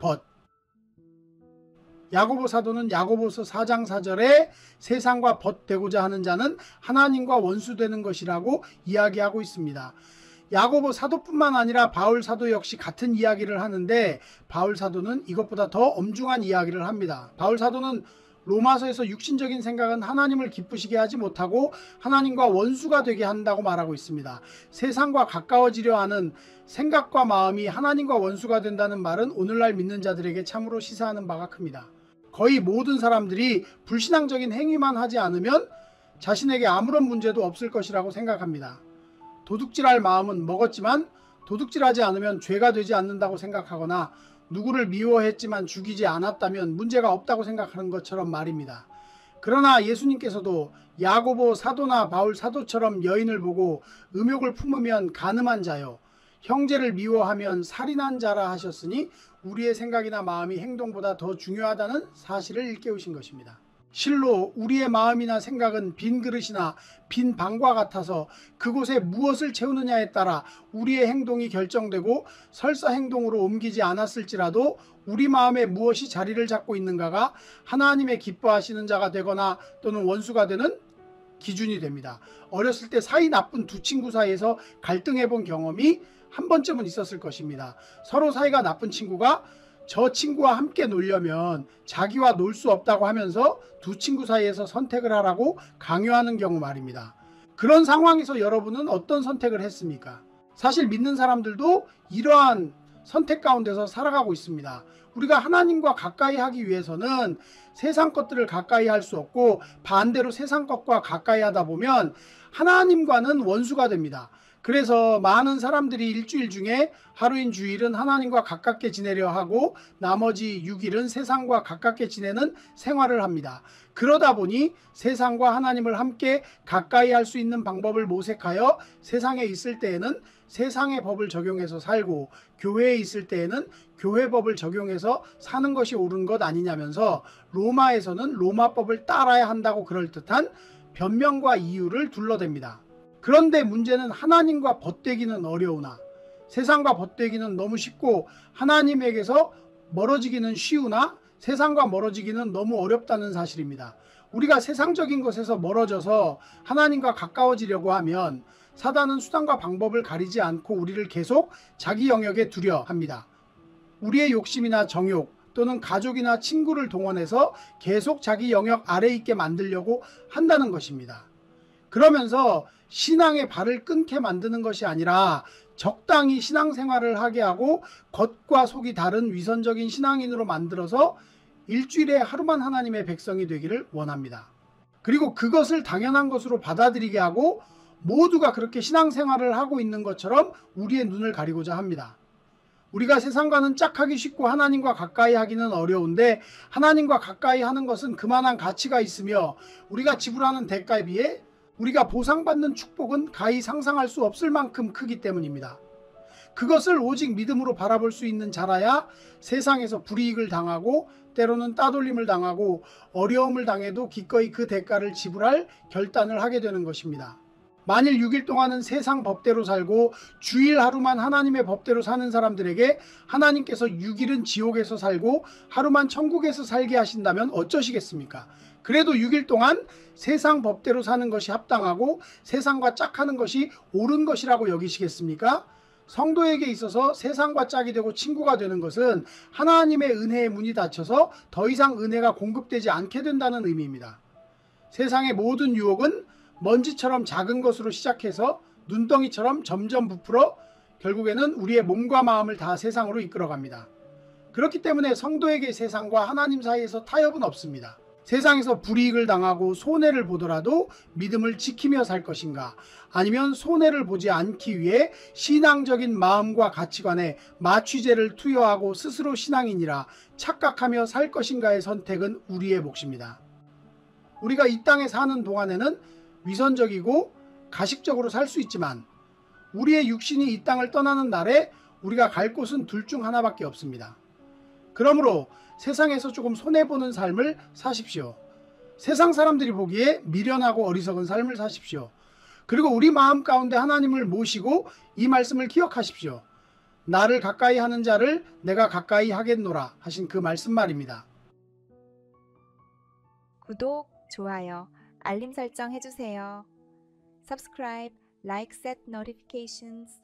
벗. 야고보 사도는 야고보서 4장 4절에 세상과 벗되고자 하는 자는 하나님과 원수되는 것이라고 이야기하고 있습니다. 야고보 사도뿐만 아니라 바울 사도 역시 같은 이야기를 하는데 바울 사도는 이것보다 더 엄중한 이야기를 합니다. 바울 사도는 로마서에서 육신적인 생각은 하나님을 기쁘시게 하지 못하고 하나님과 원수가 되게 한다고 말하고 있습니다. 세상과 가까워지려 하는 생각과 마음이 하나님과 원수가 된다는 말은 오늘날 믿는 자들에게 참으로 시사하는 바가 큽니다. 거의 모든 사람들이 불신앙적인 행위만 하지 않으면 자신에게 아무런 문제도 없을 것이라고 생각합니다. 도둑질할 마음은 먹었지만 도둑질하지 않으면 죄가 되지 않는다고 생각하거나 누구를 미워했지만 죽이지 않았다면 문제가 없다고 생각하는 것처럼 말입니다. 그러나 예수님께서도 야고보 사도나 바울 사도처럼 여인을 보고 음욕을 품으면 간음한 자요, 형제를 미워하면 살인한 자라 하셨으니 우리의 생각이나 마음이 행동보다 더 중요하다는 사실을 일깨우신 것입니다. 실로 우리의 마음이나 생각은 빈 그릇이나 빈 방과 같아서 그곳에 무엇을 채우느냐에 따라 우리의 행동이 결정되고 설사 행동으로 옮기지 않았을지라도 우리 마음에 무엇이 자리를 잡고 있는가가 하나님의 기뻐하시는 자가 되거나 또는 원수가 되는 기준이 됩니다. 어렸을 때 사이 나쁜 두 친구 사이에서 갈등해 본 경험이 한 번쯤은 있었을 것입니다. 서로 사이가 나쁜 친구가 저 친구와 함께 놀려면 자기와 놀 수 없다고 하면서 두 친구 사이에서 선택을 하라고 강요하는 경우 말입니다. 그런 상황에서 여러분은 어떤 선택을 했습니까? 사실 믿는 사람들도 이러한 선택 가운데서 살아가고 있습니다. 우리가 하나님과 가까이 하기 위해서는 세상 것들을 가까이 할 수 없고 반대로 세상 것과 가까이 하다 보면 하나님과는 원수가 됩니다. 그래서 많은 사람들이 일주일 중에 하루인 주일은 하나님과 가깝게 지내려 하고 나머지 6일은 세상과 가깝게 지내는 생활을 합니다. 그러다 보니 세상과 하나님을 함께 가까이 할 수 있는 방법을 모색하여 세상에 있을 때에는 세상의 법을 적용해서 살고 교회에 있을 때에는 교회 법을 적용해서 사는 것이 옳은 것 아니냐면서 로마에서는 로마법을 따라야 한다고 그럴듯한 변명과 이유를 둘러댑니다. 그런데 문제는 하나님과 벗되기는 어려우나 세상과 벗되기는 너무 쉽고 하나님에게서 멀어지기는 쉬우나 세상과 멀어지기는 너무 어렵다는 사실입니다. 우리가 세상적인 것에서 멀어져서 하나님과 가까워지려고 하면 사단은 수단과 방법을 가리지 않고 우리를 계속 자기 영역에 두려 합니다. 우리의 욕심이나 정욕 또는 가족이나 친구를 동원해서 계속 자기 영역 아래에 있게 만들려고 한다는 것입니다. 그러면서 신앙의 발을 끊게 만드는 것이 아니라 적당히 신앙생활을 하게 하고 겉과 속이 다른 위선적인 신앙인으로 만들어서 일주일에 하루만 하나님의 백성이 되기를 원합니다. 그리고 그것을 당연한 것으로 받아들이게 하고 모두가 그렇게 신앙생활을 하고 있는 것처럼 우리의 눈을 가리고자 합니다. 우리가 세상과는 짝하기 쉽고 하나님과 가까이 하기는 어려운데 하나님과 가까이 하는 것은 그만한 가치가 있으며 우리가 지불하는 대가에 비해 우리가 보상받는 축복은 가히 상상할 수 없을 만큼 크기 때문입니다. 그것을 오직 믿음으로 바라볼 수 있는 자라야 세상에서 불이익을 당하고 때로는 따돌림을 당하고 어려움을 당해도 기꺼이 그 대가를 지불할 결단을 하게 되는 것입니다. 만일 6일 동안은 세상 법대로 살고 주일 하루만 하나님의 법대로 사는 사람들에게 하나님께서 6일은 지옥에서 살고 하루만 천국에서 살게 하신다면 어쩌시겠습니까? 그래도 6일 동안 세상 법대로 사는 것이 합당하고 세상과 짝하는 것이 옳은 것이라고 여기시겠습니까? 성도에게 있어서 세상과 짝이 되고 친구가 되는 것은 하나님의 은혜의 문이 닫혀서 더 이상 은혜가 공급되지 않게 된다는 의미입니다. 세상의 모든 유혹은 먼지처럼 작은 것으로 시작해서 눈덩이처럼 점점 부풀어 결국에는 우리의 몸과 마음을 다 세상으로 이끌어갑니다. 그렇기 때문에 성도에게 세상과 하나님 사이에서 타협은 없습니다. 세상에서 불이익을 당하고 손해를 보더라도 믿음을 지키며 살 것인가, 아니면 손해를 보지 않기 위해 신앙적인 마음과 가치관에 마취제를 투여하고 스스로 신앙인이라 착각하며 살 것인가의 선택은 우리의 몫입니다. 우리가 이 땅에 사는 동안에는 위선적이고 가식적으로 살 수 있지만 우리의 육신이 이 땅을 떠나는 날에 우리가 갈 곳은 둘 중 하나밖에 없습니다. 그러므로 세상에서 조금 손해보는 삶을 사십시오. 세상 사람들이 보기에 미련하고 어리석은 삶을 사십시오. 그리고 우리 마음 가운데 하나님을 모시고 이 말씀을 기억하십시오. 나를 가까이 하는 자를 내가 가까이 하겠노라 하신 그 말씀 말입니다. 구독, 좋아요, 알림 설정 해주세요. Subscribe, like, set notifications.